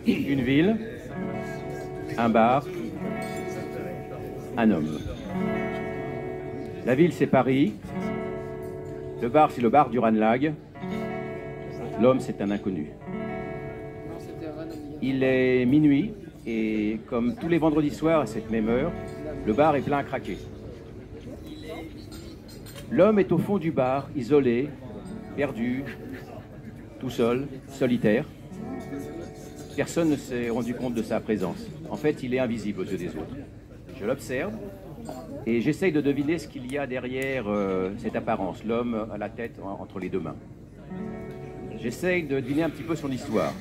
Une ville, un bar, un homme. La ville, c'est Paris. Le bar, c'est le bar du Ranelagh. L'homme, c'est un inconnu. Il est minuit et comme tous les vendredis soirs à cette même heure, le bar est plein à craquer. L'homme est au fond du bar, isolé, perdu, tout seul, solitaire. Personne ne s'est rendu compte de sa présence. En fait, il est invisible aux yeux des autres. Je l'observe et j'essaye de deviner ce qu'il y a derrière cette apparence, l'homme à la tête entre les deux mains. J'essaye de deviner un petit peu son histoire.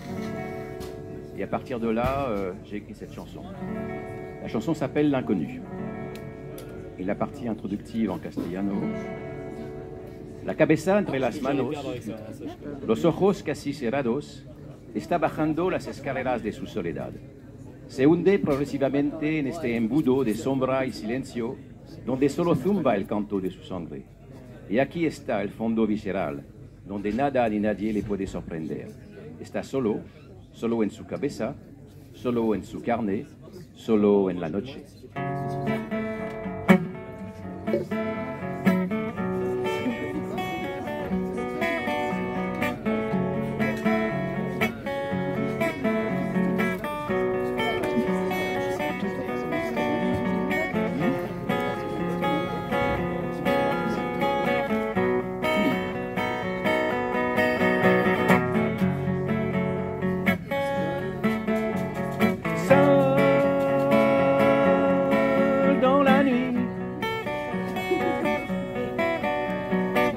Et à partir de là, j'ai écrit cette chanson. La chanson s'appelle L'Inconnu. Et la partie introductive en castellano. La cabeza entre las manos, los ojos casi cerrados, está bajando las escaleras de su soledad. Se hunde progresivamente en este embudo de sombra y silencio, donde solo zumba el canto de su sangre. Y aquí está el fondo visceral, donde nada ni nadie le puede sorprender. Está solo, solo en su cabeza, solo en su carne, solo en la noche.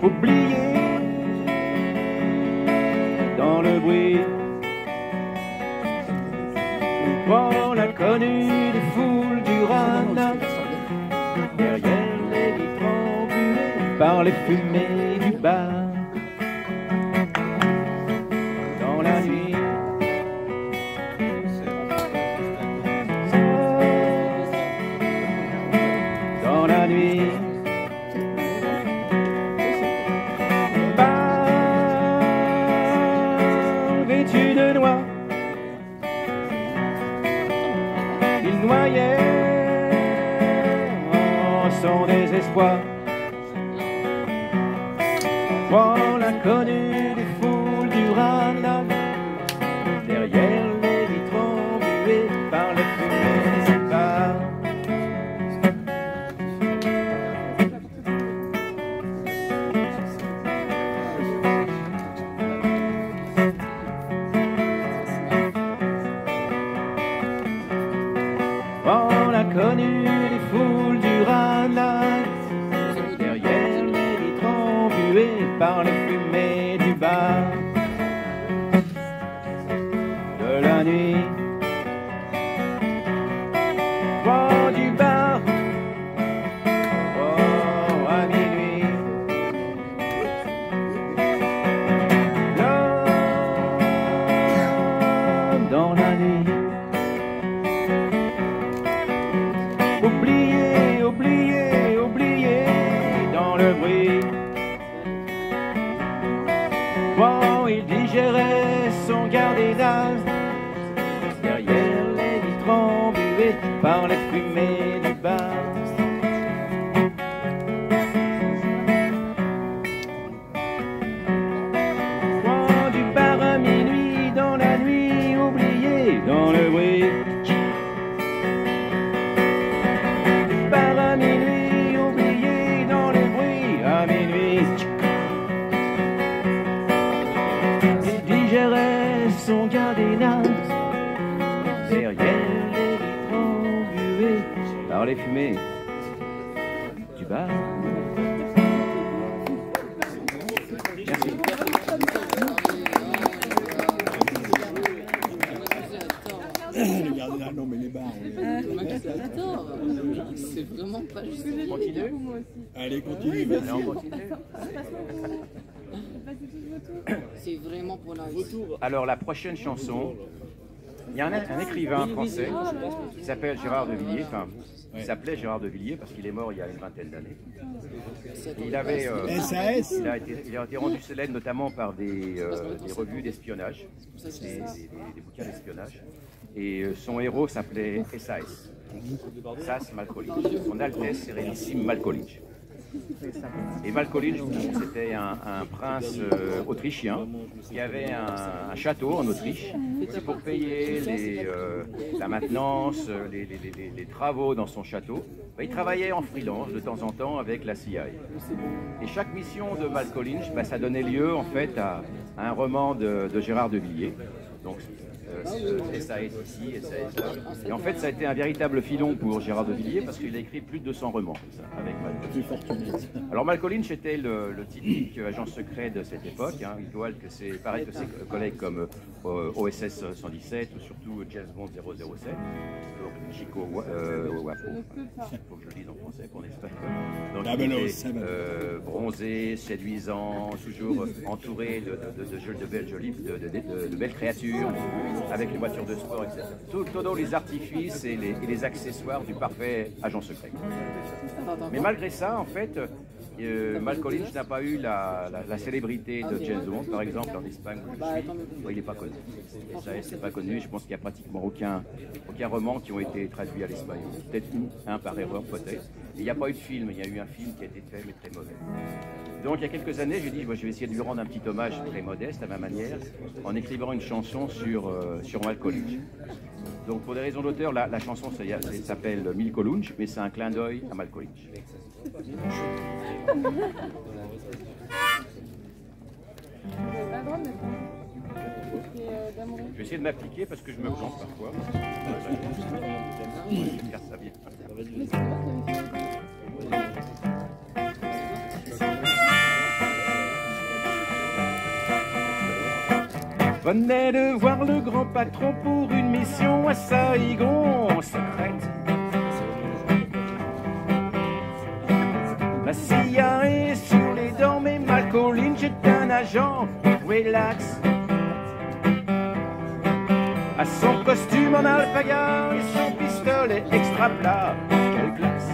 Oublié dans le bruit, prends l'inconnu des foules du Rana, derrière les vitres embuées par les fumées du bar. Dans la nuit, dans la nuit. De noix, il noyait en son désespoir. Prends l'inconnu des foules du Rana, derrière les vitres embuées par les fumées du bar. Connu des foules du Rana, derrière les vitres embuées par les fumées du bar. De la nuit, loin du bar, oh, à minuit. L'homme dans la nuit. Oublié, oublié, oublié dans le bruit. Quand il digérait son gardiennage, derrière les vitres embuées par les fumées du bar. Quand du bar à minuit, dans la nuit, oublié dans le bruit. À minuit, oublié dans les bruits, à minuit. Il digérait son gardiennage, derrière les vitres embuées par les fumées du bar. Merci. Le gardien, non mais les bars. Attends, c'est vraiment pas juste. Continue. Allez, continue, vas-y. On continue. C'est vraiment pour la Alors la prochaine chanson, Il y a un écrivain français qui s'appelle Gérard de Villiers, enfin, il s'appelait Gérard de Villiers parce qu'il est mort il y a une vingtaine d'années. Il avait, SAS. il a été rendu célèbre notamment par des revues d'espionnage, des bouquins d'espionnage. Et son héros s'appelait SAS, Sas Malkovich, son Altesse Sérénissime Malkovich. Et Malkovich, c'était un prince autrichien qui avait un château en Autriche. Et pour payer la maintenance, les travaux dans son château, il travaillait en freelance de temps en temps avec la CIA. Et chaque mission de Malkovich, ça donnait lieu en fait à un roman de Gérard de Villiers. Donc, SAS ici, SAS là. Et en fait, ça a été un véritable filon pour Gérard de Villiers parce qu'il a écrit plus de 200 romans avec Malkovich. Alors Malkovich était le typique agent secret de cette époque. Hein. Il doit que c'est pareil que ses collègues comme OSS 117 ou surtout James Bond 007. Donc Chico Wapo. Il faut que je le dise en français pour l'espagnol. Donc il était bronzé, séduisant, toujours entouré de belles créatures, avec les voitures de sport, etc. Tous les artifices et les accessoires du parfait agent secret. Mais malgré ça, en fait, Malkovich n'a pas eu la célébrité de James Bond, par exemple en Espagne où je suis. Il n'est pas connu. SAS n'est pas connu. Je pense qu'il n'y a pratiquement aucun roman qui ont été traduits à l'espagnol. Peut-être un par erreur, peut-être. Il n'y a pas eu de film. Il y a eu un film qui a été fait, mais très mauvais. Donc il y a quelques années, j'ai dit, je vais essayer de lui rendre un petit hommage très modeste à ma manière, en écrivant une chanson sur Malkovich. Donc pour des raisons d'auteur, la chanson s'appelle Milkolunch, mais c'est un clin d'œil à Malkovich. Je vais essayer de m'appliquer parce que je me plante parfois. Je vais faire ça bien. Venez de voir le grand patron pour une mission à Saigon secrète. La CIA est sur les dents, mais Malkovich est un agent relax. À son costume en alpaga et son pistolet extra plat, quelle classe!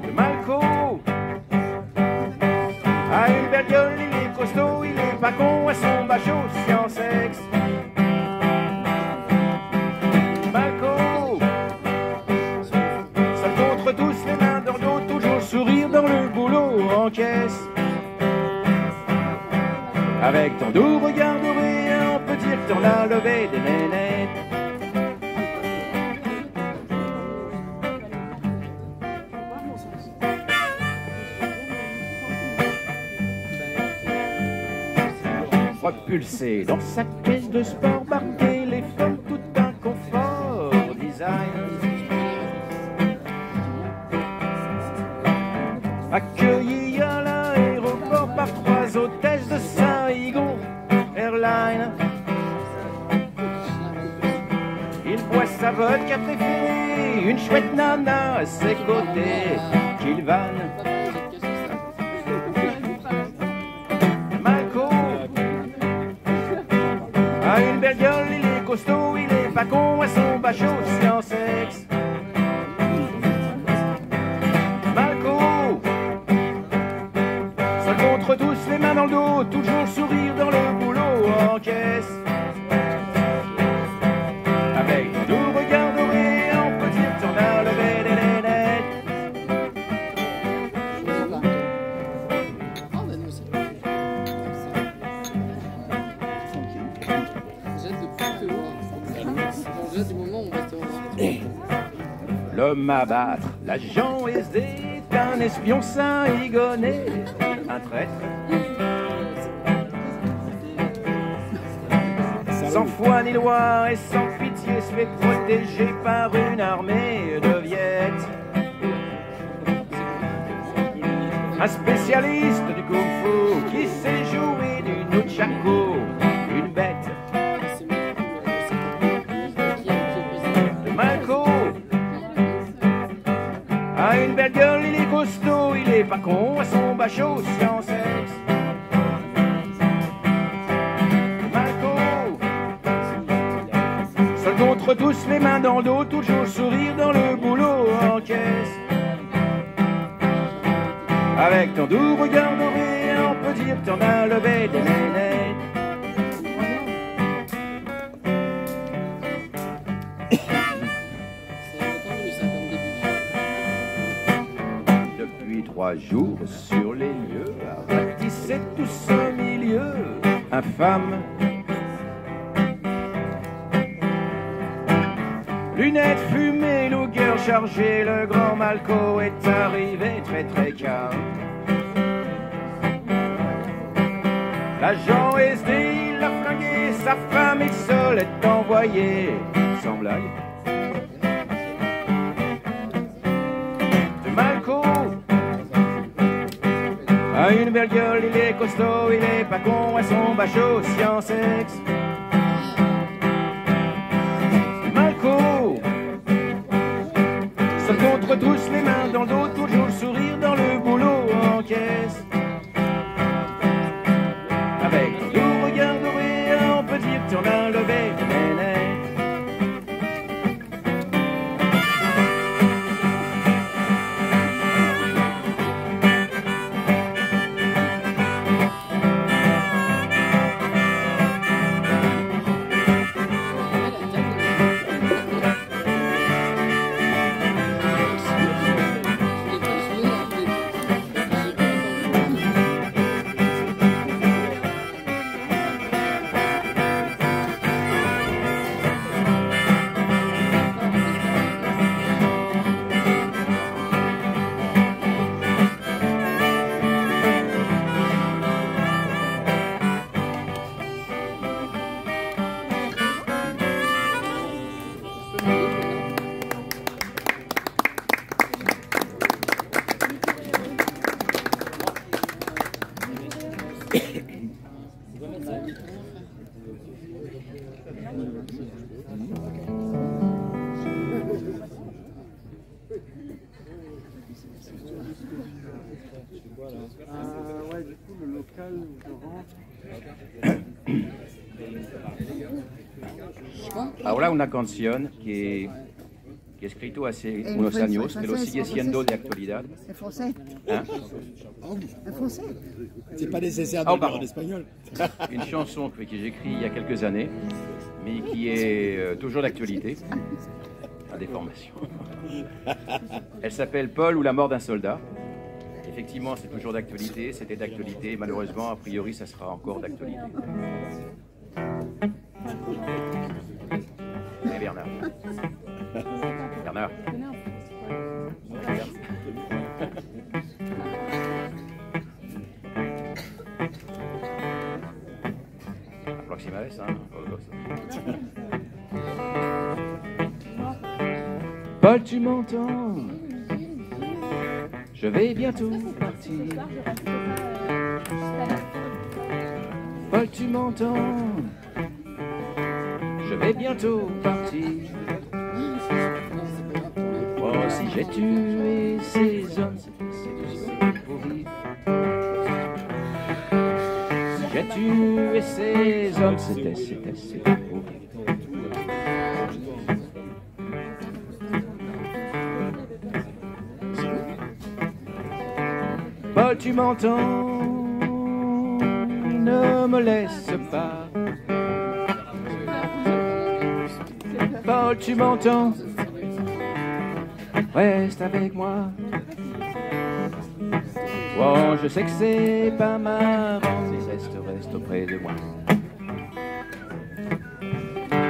Le Malco a une belle gueule, il est costaud, il est pas con, à son bachot, science ex. Malco, seul contre tous, les mains dans le dos, toujours sourire dans le boulot en caisse. Avec ton doux regard doré, on peut dire que t'en as levé des nénettes. Propulsé dans sa caisse de sport, marqué les femmes tout un confort design. Accueilli à l'aéroport par 3 hôtesses de Saigon Airlines. Il boit sa vodka préférée, une chouette nana à ses côtés qu'il vanne. Malco a une belle gueule, il est costaud, il est pas con, à son bachot, science ex. Contre tous, les mains dans le dos, toujours sourire dans le boulot en caisse. Avec un doux regard doré, on peut dire que t'en as levé des nénettes. L'homme à battre, l'agent SD, un espion saïgonais, un traître. Sans foi ni loi et sans pitié, se fait protéger par une armée de viettes. Un spécialiste du kung-fu qui sait jouer du nunchaku, une bête. Le Malco a une belle gueule, il est costaud, il est pas con, à son bachot, science ex. Malco tous les mains dans le dos, toujours sourire dans le boulot en caisse. Avec ton doux regard doré, on peut dire que t'en as levé des nénés. Depuis 3 jours sur les lieux, à ratisser tous au milieu, infâme. Lunettes fumées, longueur chargée, le grand Malco est arrivé très très calme. L'agent SD, il a flingué sa femme, il se l'est envoyé, sans blague. De Malco a une belle gueule, il est costaud, il est pas con, à son bachot, science ex. Seul contre tous, les mains dans le dos, toujours le sourire dans le boulot en caisse. Avec un doux regard doré, on peut dire que t'en as levé des nénés. Ouais, du coup, le local où je rentre. Ahora una canción que he escrito hace unos años, pero sigue siendo de actualidad. En français. Hein? En français. C'est pas nécessaire de le dire en espagnol. Une chanson que j'ai écrite il y a quelques années, mais qui est toujours d'actualité. À des formations. Elle s'appelle Paul ou la mort d'un soldat. Effectivement, c'est toujours d'actualité, c'était d'actualité. Malheureusement, a priori, ça sera encore d'actualité. Et Bernard. Bernard. Aproximales, hein. Paul, tu m'entends? Je vais bientôt partir. Paul, tu m'entends? Je vais bientôt partir. Oh, si j'ai tué ces hommes, c'est pour vivre. Si j'ai tué ces hommes, c'était pour vivre. Paul, tu m'entends? Ne me laisse pas. Paul, tu m'entends? Reste avec moi. Oh, je sais que c'est pas marrant, mais reste auprès de moi.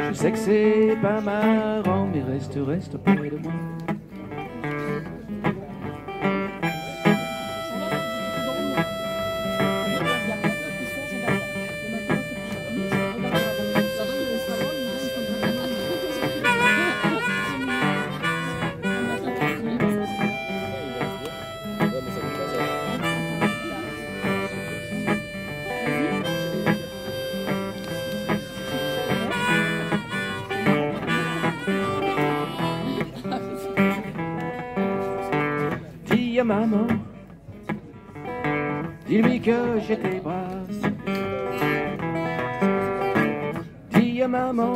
Je sais que c'est pas marrant, mais reste auprès de moi. Dis à maman, dis-lui que j'ai tes bras. Dis à maman.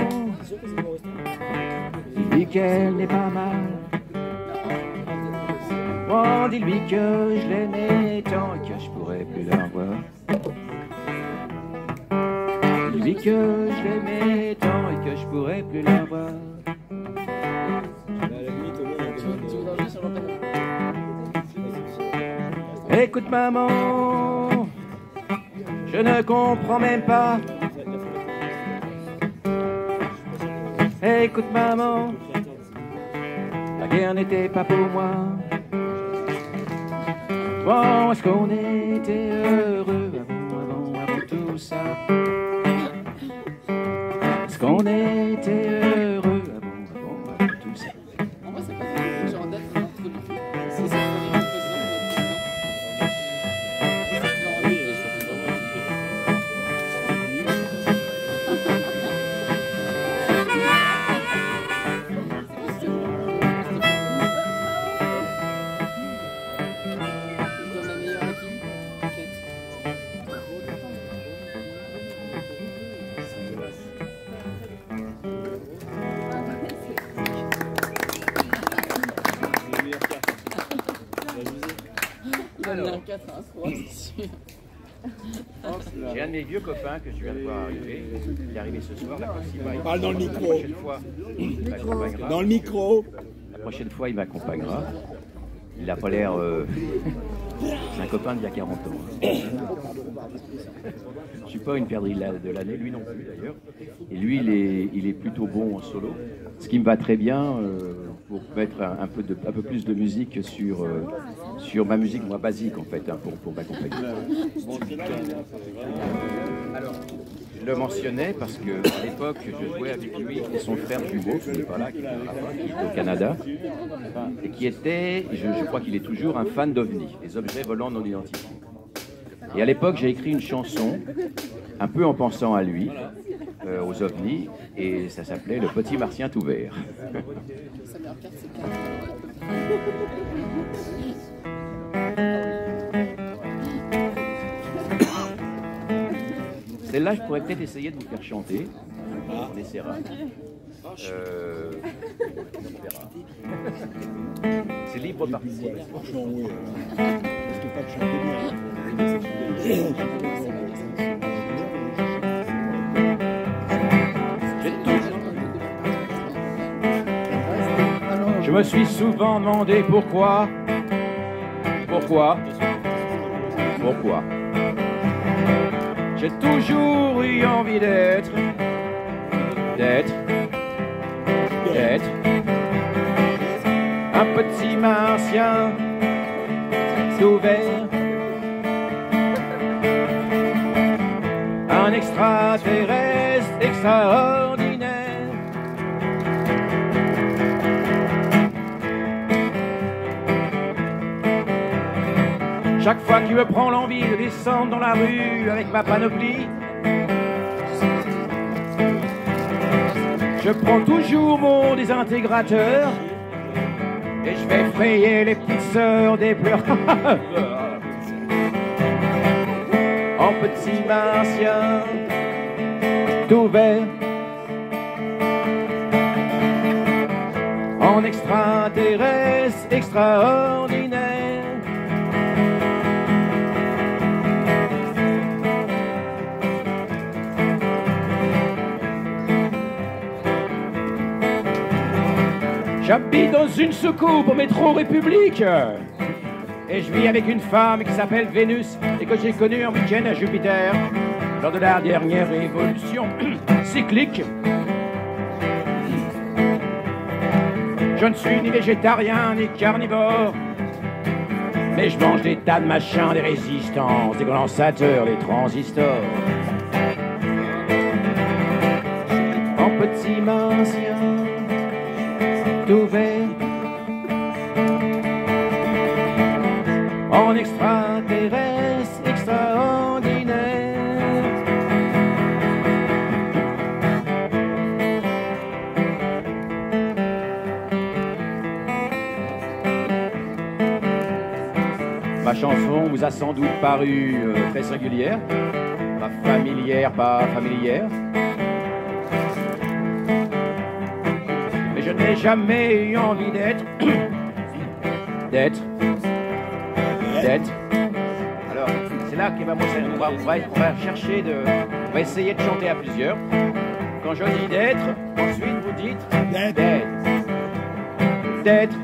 Dis-lui qu'elle n'est pas mal. Oh, dis-lui que je l'aimais tant et que je pourrais plus la revoir. Dis-lui que je l'aimais tant et que je pourrais plus la voir. Écoute maman, je ne comprends même pas. Écoute maman, la guerre n'était pas pour moi. Bon, est-ce qu'on était heureux avant tout ça? Est-ce qu'on était heureux avant tout ça? En vrai, c'est pas ça, genre d'être entre les deux. C'est ça, on est le président, j'ai un de mes vieux copains que je viens de voir arriver. Il est arrivé ce soir. Parle dans le micro. La prochaine fois, il m'accompagnera. Dans le micro. La prochaine fois, il m'accompagnera. Il n'a pas l'air... C'est un copain d'il y a 40 ans. Je ne suis pas une perdrix de l'année, lui non plus d'ailleurs. Et lui, il est plutôt bon en solo. Ce qui me va très bien pour mettre un peu plus de musique sur ma musique, moi, basique en fait, hein, pour m'accompagner. Alors, je le mentionnais parce qu'à l'époque, je jouais avec lui et son frère jumeau, qui n'est pas là, qui est au Canada, et qui était, je crois qu'il est toujours, un fan d'OVNI, les objets volants non identifiés. Et à l'époque, j'ai écrit une chanson, un peu en pensant à lui, aux OVNI, et ça s'appelait Le Petit Martien tout vert. sa meilleure carte, c'est Celle-là, je pourrais peut-être essayer de vous faire chanter. On essaiera. On verra. C'est libre parti. Franchement, oui. Parce que pas que je chante bien. Je me suis souvent demandé pourquoi. J'ai toujours eu envie d'être un petit martien tout vert, un extraterrestre extraordinaire. Chaque fois qu'il me prend l'envie de descendre dans la rue avec ma panoplie, je prends toujours mon désintégrateur et je vais frayer les petites sœurs des pleurs. En petit martien tout vert, en extraterrestre extraordinaire. J'habite dans une soucoupe au métro République et je vis avec une femme qui s'appelle Vénus et que j'ai connue un week-end à Jupiter lors de la dernière révolution cyclique. Je ne suis ni végétarien ni carnivore, mais je mange des tas de machins, des résistances, des condensateurs, des transistors. En petit martien tout vert, en extraterrestre extraordinaire. Ma chanson vous a sans doute paru très singulière, pas familière, pas familière. n'ai jamais eu envie d'être. d'être. Alors, c'est là qu'il va montrer. On va chercher de. On va essayer de chanter à plusieurs. Quand je dis d'être, ensuite vous dites d'être. D'être.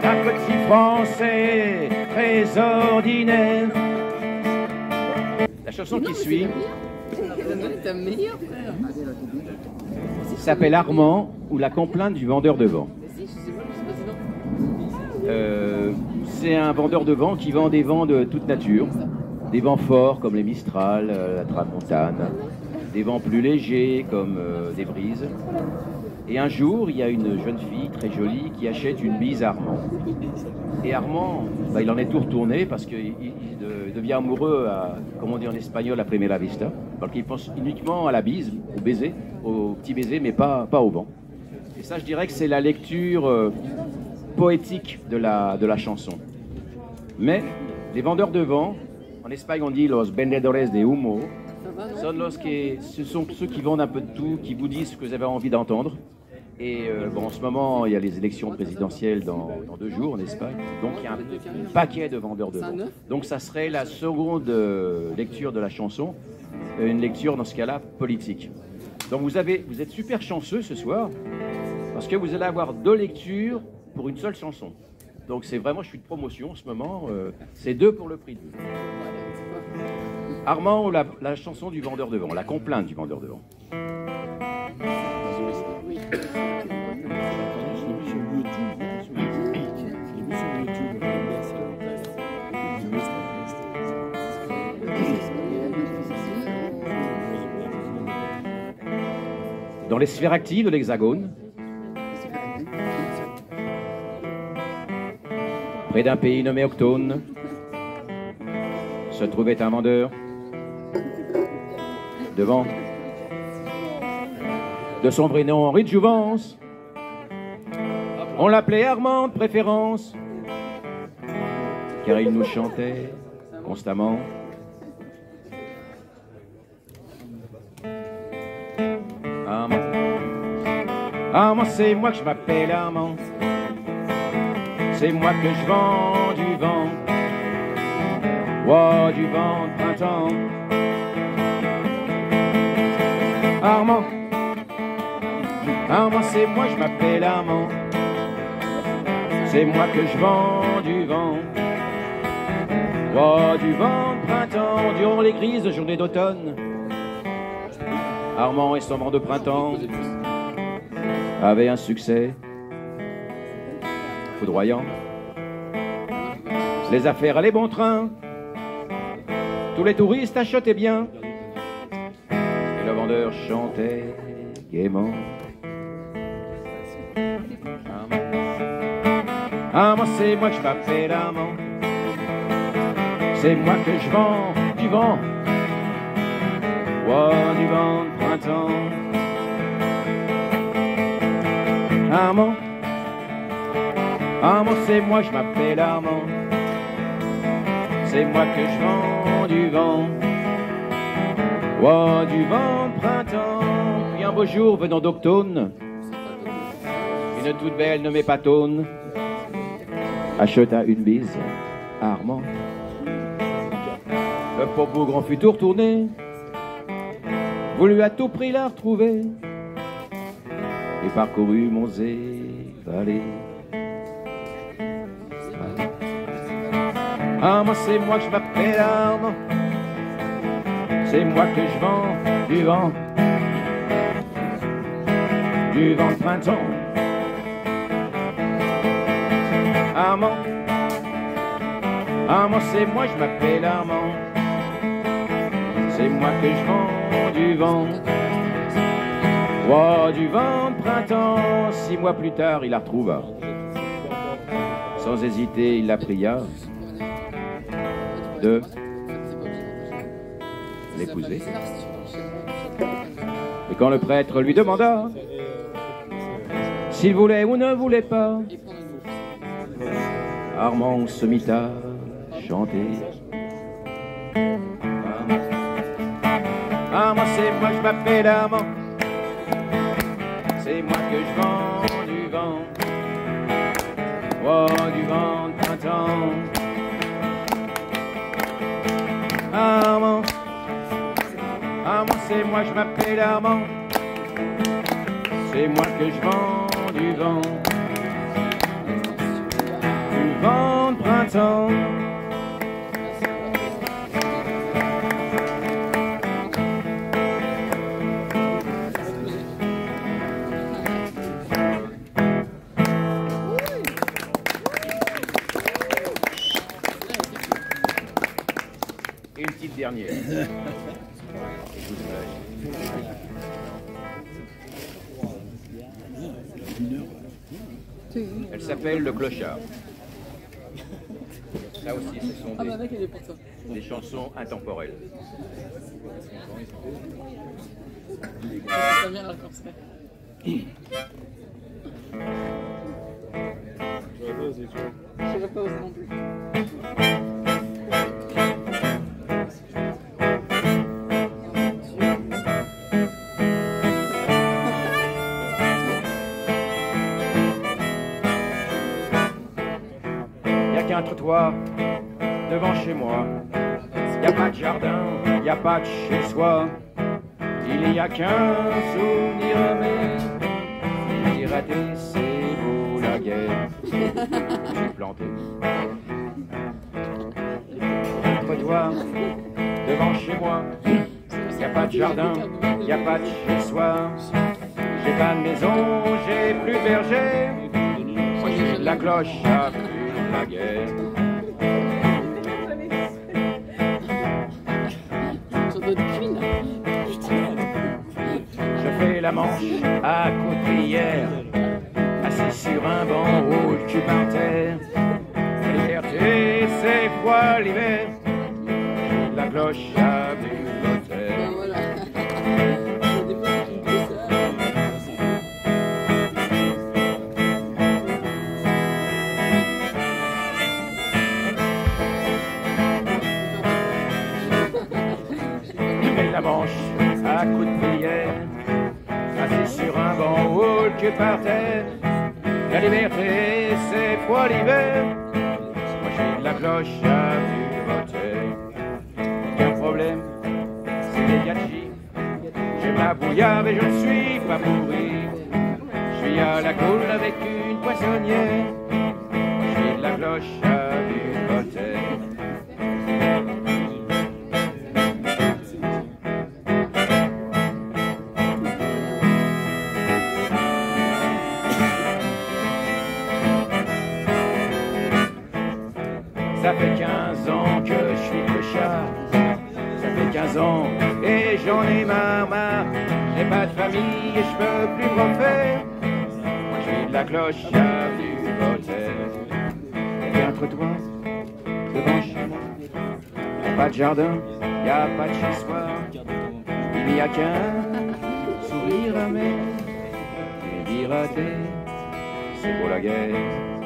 Un petit français très ordinaire. La chanson qui suit s'appelle Armand ou la complainte du vendeur de vent. C'est un vendeur de vent qui vend des vents de toute nature, des vents forts comme les Mistral, la Tramontane, des vents plus légers comme des brises. Et un jour, il y a une jeune fille très jolie qui achète une bise à Armand. Et Armand, il en est tout retourné parce qu'il devient amoureux, comme on dit en espagnol, à primera vista. Parce qu'il pense uniquement à la bise, au baiser, au petit baiser, mais pas au vent. Et ça, je dirais que c'est la lecture poétique de la chanson. Mais les vendeurs de vent, en Espagne on dit los vendedores de humo, ce sont ceux qui vendent un peu de tout, qui vous disent ce que vous avez envie d'entendre. Et en ce moment, il y a les élections présidentielles dans 2 jours en Espagne. Donc il y a un paquet de vendeurs de vent. Donc ça serait la seconde lecture de la chanson, une lecture dans ce cas-là politique. Donc vous êtes super chanceux ce soir, parce que vous allez avoir 2 lectures pour une seule chanson. Donc c'est vraiment, je suis de promotion en ce moment, c'est 2 pour le prix de 2. Armand ou la chanson du vendeur de vent, la complainte du vendeur de vent. Dans les sphères actives de l'Hexagone, près d'un pays nommé Octone, se trouvait un vendeur de vent. De son vrai nom, Henri de Jouvence, on l'appelait Armand de préférence, car il nous chantait constamment. Armand, c'est moi que je m'appelle Armand. C'est moi que je vends du vent. Oh, du vent de printemps. Armand, c'est moi, je m'appelle Armand. C'est moi que je vends du vent. Oh, du vent de printemps, durant les grises journées d'automne. Armand et son vent de printemps avait un succès foudroyant. Les affaires allaient bon train, tous les touristes achetaient bien, et le vendeur chantait gaiement. Armand, c'est moi que je m'appelle Armand. C'est moi que je vends du vent. Oh, du vent de printemps. Armand, c'est moi, je m'appelle Armand. C'est moi que je vends du vent. Oh, du vent de printemps. Puis un beau jour, venant d'Octone, une toute belle nommée Patone acheta une bise à Armand. Le pauvre bougre en fut tout retourné, voulut à tout prix la retrouver, et parcourut monts et vallées. Armand, c'est moi que je m'appelle Armand. C'est moi que je vends du vent de printemps. Armand, c'est moi, je m'appelle Armand. C'est moi que je vends du vent. Oh, du vent de printemps. 6 mois plus tard, il la retrouva. Sans hésiter, il la pria de C'est pas obligé. l'épouser. C'est chez moi. Et quand le prêtre lui demanda s'il voulait ou ne voulait pas, Et prendre une bourse. Armand se mit à chanter. Armand, c'est moi, je m'appelle Armand. C'est moi que je vends du vent. Oh, du vent de printemps. Armand, Armand, c'est moi, je m'appelle Armand. C'est moi que je vends du vent. Du vent de printemps. Et une petite dernière. Elle s'appelle Le Clochard. Ça aussi, ce sont Ah bah mec, elle est pour toi. des chansons intemporelles. Ça vient à concert. Je vais pas oser non plus. Qu'un trottoir devant chez moi. Y a pas de jardin, y a pas de chez soi. Il y a qu'un souvenir mais j'ai raté, c'est beau la guerre. J'ai planté un trottoir devant chez moi. Y a pas de jardin, y a pas de chez soi. J'ai pas de maison, j'ai plus de berger. La cloche a plu la guerre. Sur d'autres cuines. Je fais la manche à coups de prière, assis sur un banc au cul par terre. La liberté, c'est froid l'hiver. La cloche a vu l'autel. Ben voilà. Il y a des fois qui me disent ça. Je fais la manche à coups de prière, assis sur un banc au cul par terre. La liberté, c'est froid l'hiver. Moi j'ai de la cloche à vue voter. Aucun problème, c'est des gâchis. J'ai ma bouillarde et je ne suis pas pourri. Je suis à la coule avec une poissonnière. Moi j'ai de la cloche à vue voter. Ça fait 15 ans que je suis clochard. Ça fait 15 ans et j'en ai marre. J'ai pas de famille et je peux plus me refaire. Moi j'ai de la cloche avenue Voltaire. Et un trottoir devant chez moi. Y'a pas de jardin, y a pas de chez soi. Il n'y a qu'un sourire amer. Et dire à terre, c'est beau la guerre.